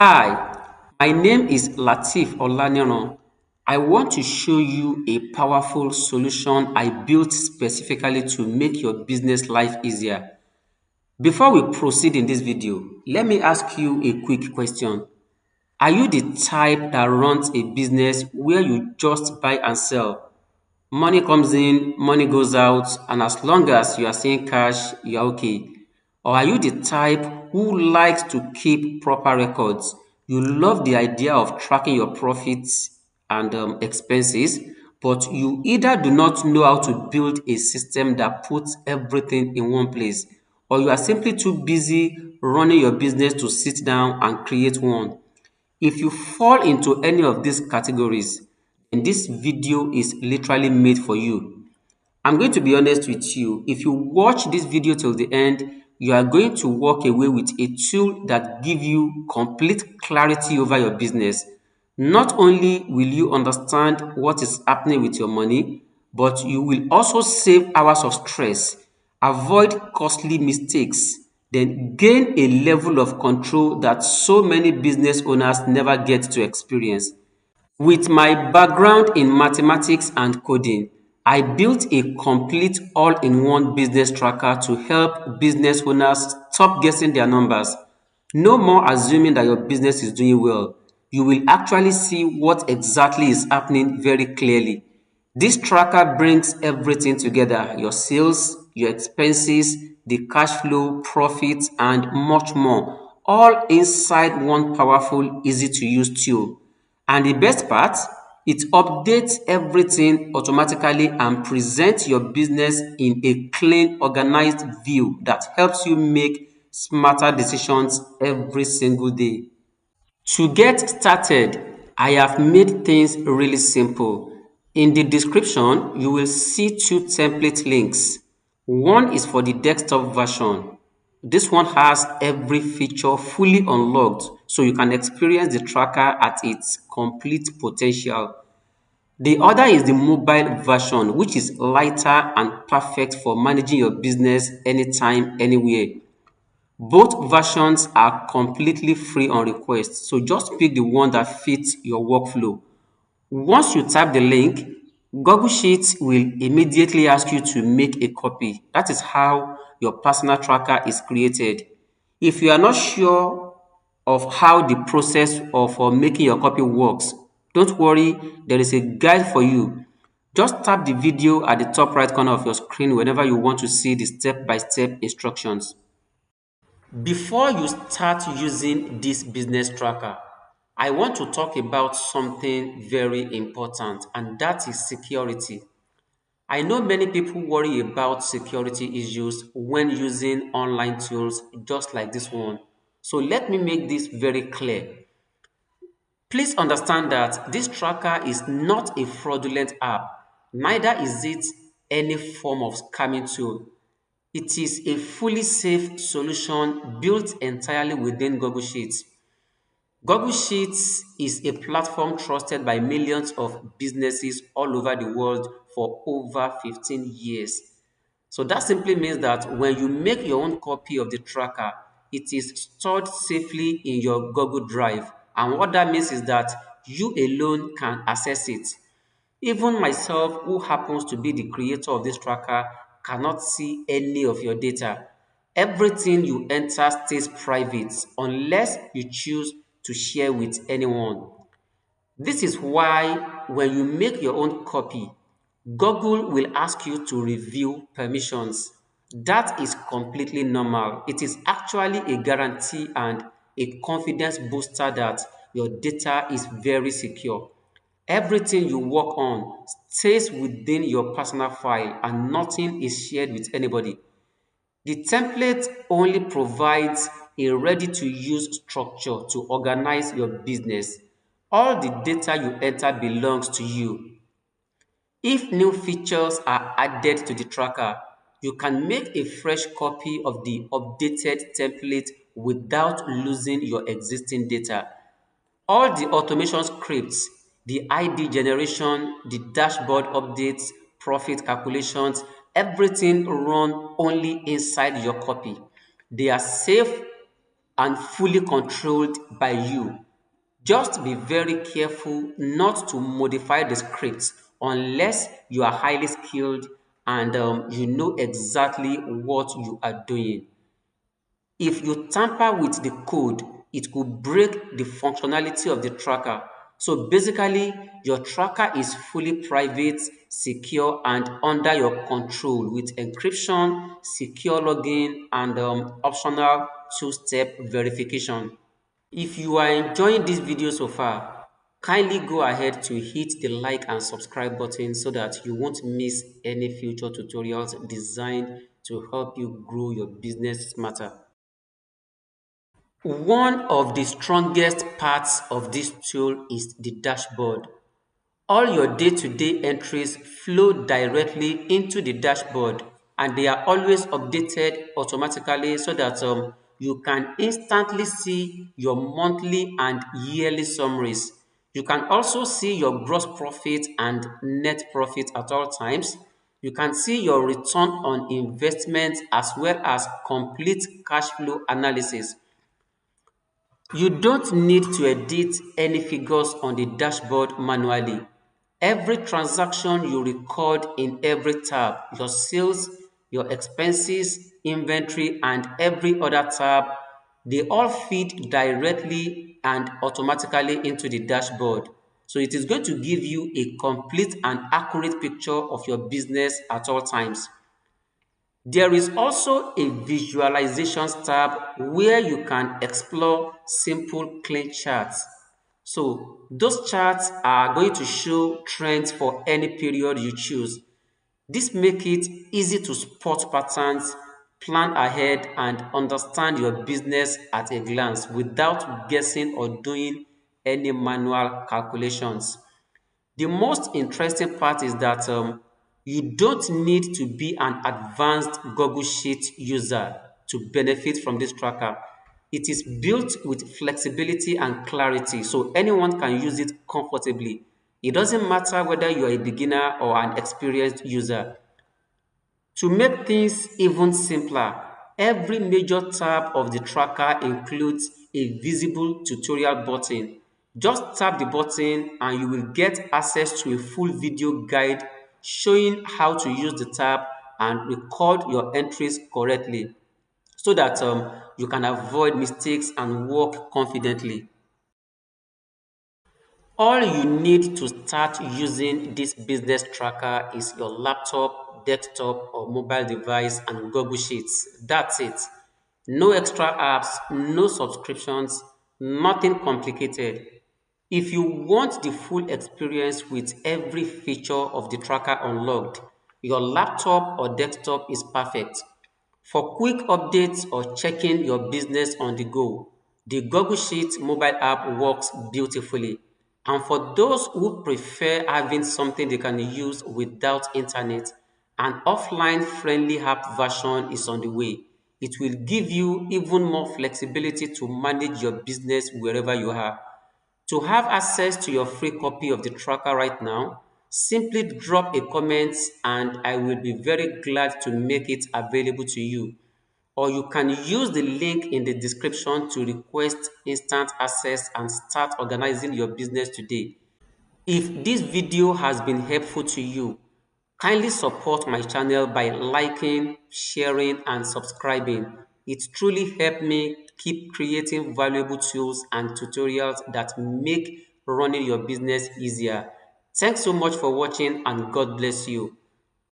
Hi, my name is Latif Olaniran. I want to show you a powerful solution I built specifically to make your business life easier. Before we proceed in this video, let me ask you a quick question. Are you the type that runs a business where you just buy and sell? Money comes in, money goes out, and as long as you are seeing cash, you are okay. Or are you the type who likes to keep proper records? You love the idea of tracking your profits and expenses, but you either do not know how to build a system that puts everything in one place, or you are simply too busy running your business to sit down and create one. If you fall into any of these categories, then this video is literally made for you. I'm going to be honest with you. If you watch this video till the end, you are going to walk away with a tool that gives you complete clarity over your business. Not only will you understand what is happening with your money, but you will also save hours of stress, avoid costly mistakes, then gain a level of control that so many business owners never get to experience. With my background in mathematics and coding, I built a complete all-in-one business tracker to help business owners stop guessing their numbers. No more assuming that your business is doing well. You will actually see what exactly is happening very clearly. This tracker brings everything together: your sales, your expenses, the cash flow, profits, and much more, all inside one powerful, easy to use tool. And the best part, it updates everything automatically and presents your business in a clean, organized view that helps you make smarter decisions every single day. To get started, I have made things really simple. In the description, you will see two template links. One is for the desktop version. This one has every feature fully unlocked so you can experience the tracker at its complete potential. The other is the mobile version, which is lighter and perfect for managing your business anytime, anywhere. Both versions are completely free on request, so just pick the one that fits your workflow. Once you tap the link, Google Sheets will immediately ask you to make a copy. That is how your personal tracker is created. If you are not sure of how the process of making your copy works, don't worry, there is a guide for you. Just tap the video at the top right corner of your screen whenever you want to see the step-by-step instructions. Before you start using this business tracker, I want to talk about something very important, and that is security. I know many people worry about security issues when using online tools just like this one. So let me make this very clear. Please understand that this tracker is not a fraudulent app, neither is it any form of scamming tool. It is a fully safe solution built entirely within Google Sheets. Google Sheets is a platform trusted by millions of businesses all over the world for over 15 years. So that simply means that when you make your own copy of the tracker, it is stored safely in your Google Drive. And what that means is that you alone can access it. Even myself, who happens to be the creator of this tracker, cannot see any of your data. Everything you enter stays private unless you choose to share with anyone. This is why when you make your own copy, Google will ask you to review permissions. That is completely normal. It is actually a guarantee and a confidence booster that your data is very secure. Everything you work on stays within your personal file and nothing is shared with anybody. The template only provides a ready-to-use structure to organize your business. All the data you enter belongs to you. If new features are added to the tracker, you can make a fresh copy of the updated template without losing your existing data. All the automation scripts, the ID generation, the dashboard updates, profit calculations, everything run only inside your copy. They are safe and fully controlled by you. Just be very careful not to modify the script unless you are highly skilled and you know exactly what you are doing. If you tamper with the code, it could break the functionality of the tracker. So basically, your tracker is fully private, secure, and under your control with encryption, secure login, and optional two-step verification. If you are enjoying this video so far, kindly go ahead to hit the like and subscribe button so that you won't miss any future tutorials designed to help you grow your business smarter. One of the strongest parts of this tool is the dashboard. All your day-to-day entries flow directly into the dashboard and they are always updated automatically so that you can instantly see your monthly and yearly summaries. You can also see your gross profit and net profit at all times. You can see your return on investment as well as complete cash flow analysis. You don't need to edit any figures on the dashboard manually. Every transaction you record in every tab, your sales, your expenses, inventory, and every other tab, they all feed directly and automatically into the dashboard. So it is going to give you a complete and accurate picture of your business at all times. There is also a visualizations tab where you can explore simple clean charts. So those charts are going to show trends for any period you choose. This makes it easy to spot patterns, plan ahead, and understand your business at a glance without guessing or doing any manual calculations. The most interesting part is that you don't need to be an advanced Google Sheet user to benefit from this tracker. It is built with flexibility and clarity, so anyone can use it comfortably. It doesn't matter whether you are a beginner or an experienced user. To make things even simpler, every major tab of the tracker includes a visible tutorial button. Just tap the button and you will get access to a full video guide showing how to use the tab and record your entries correctly so that you can avoid mistakes and work confidently. All you need to start using this business tracker is your laptop, desktop, or mobile device and Google Sheets. That's it. No extra apps, no subscriptions, nothing complicated. If you want the full experience with every feature of the tracker unlocked, your laptop or desktop is perfect. For quick updates or checking your business on the go, the Google Sheets mobile app works beautifully. And for those who prefer having something they can use without internet, an offline friendly app version is on the way. It will give you even more flexibility to manage your business wherever you are. To have access to your free copy of the tracker right now, simply drop a comment and I will be very glad to make it available to you. Or you can use the link in the description to request instant access and start organizing your business today. If this video has been helpful to you, kindly support my channel by liking, sharing, and subscribing. It truly helps me keep creating valuable tools and tutorials that make running your business easier. Thanks so much for watching and God bless you.